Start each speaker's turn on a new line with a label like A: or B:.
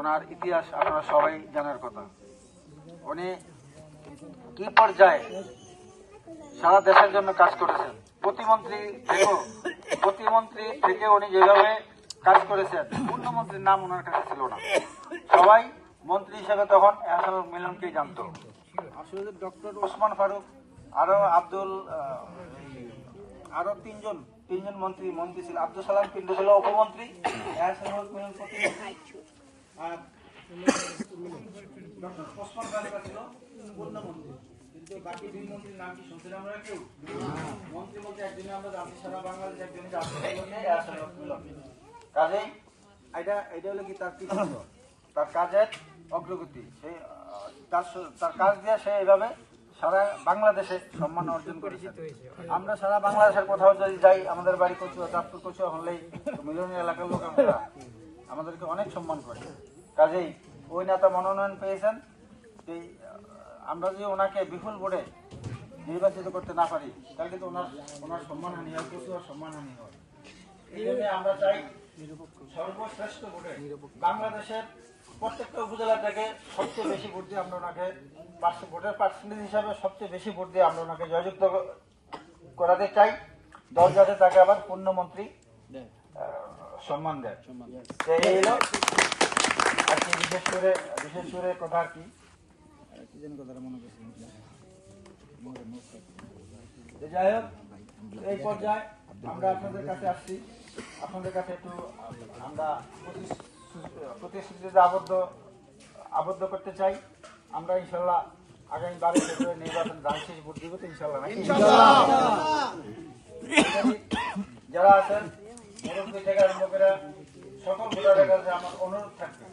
A: ওনার ইতিহাস আপনারা সবাই জানার কথা। উনি কি পর্যায়ে সারা দেশের জন্য কাজ করেছেন, প্রতিমন্ত্রী থেকে উনি যেভাবে কাজ করেছেন, পূর্ণমন্ত্রীর নাম ওনার কাছে ছিল না। সবাই মন্ত্রী হিসেবে তখন এহসানুল মিলনকেই জানতো। আসলে ডক্টর ওসমান ফারুক আরো তিনজন মন্ত্রী ছিল। আব্দুল সালাম পিন্টু ছিল উপমন্ত্রী, এহসানুল মিলন প্রতিমন্ত্রী, আর ডক্টর ওসমান ফারুক ছিল পূর্ণমন্ত্রী। কিন্তু বাকি দুই মন্ত্রীর নাম কি শুনছিলাম আমরা কেউ? মন্ত্রী বলতে একজনে আমরা জানছি সারা বাংলাদেশ, একজনে কাজেই এটা হলো কি তার কৃতিত্ব, তার কাজের অগ্রগতি। সেই তার কাজ দিয়ে সে এইভাবে সারা বাংলাদেশে সম্মান অর্জন করেছে। আমরা সারা বাংলাদেশের কোথাও যদি যাই, আমাদের বাড়ি কচুয়া, চাঁদপুর কচুয়া হলেই মিলনী এলাকার লোক আমাদেরকে অনেক সম্মান করে। কাজেই ওই নেতা মনোনয়ন পেয়েছেন। আমরা যদি ওনাকে বিপুল ভোটে নির্বাচিত করতে না পারি, তাহলে কিন্তু ওনার সম্মানহানি হয়, কচুয়ার সম্মানহানি হয়। এই জন্য আমরা চাই সর্বশ্রেষ্ঠ ভোটে বাংলাদেশের প্রত্যেকটা উপজেলা থেকে সবচেয়ে বেশি ভোট দিয়ে আমরা ওনাকে ভোটের পার্সেন্টেজ হিসাবে সবচেয়ে বেশি ভোট দিয়ে আমরা ওনাকে জয়যুক্ত করাতে চাই। দল যাতে তাকে আবার পূর্ণমন্ত্রী সম্মান দেয়। এই হলো আর কি বিশেষ করে কথা। আর কি কথাটা মনে করছি, যাই হোক, এই পর্যায়ে আমরা আপনাদের কাছে আসছি। আপনাদের কাছে একটু আমরা প্রতিশ্রুতিতে আবদ্ধ করতে চাই। আমরা ইনশাল্লাহ আগামী 12 ফেব্রুয়ারি নির্বাচন ধানশেষ ভোট দিব তো ইনশাল্লাহ। যারা আছেন মুরব্বী থেকে আরম্ভ করে সকল ভোটারের কাছে আমার অনুরোধ থাকবে,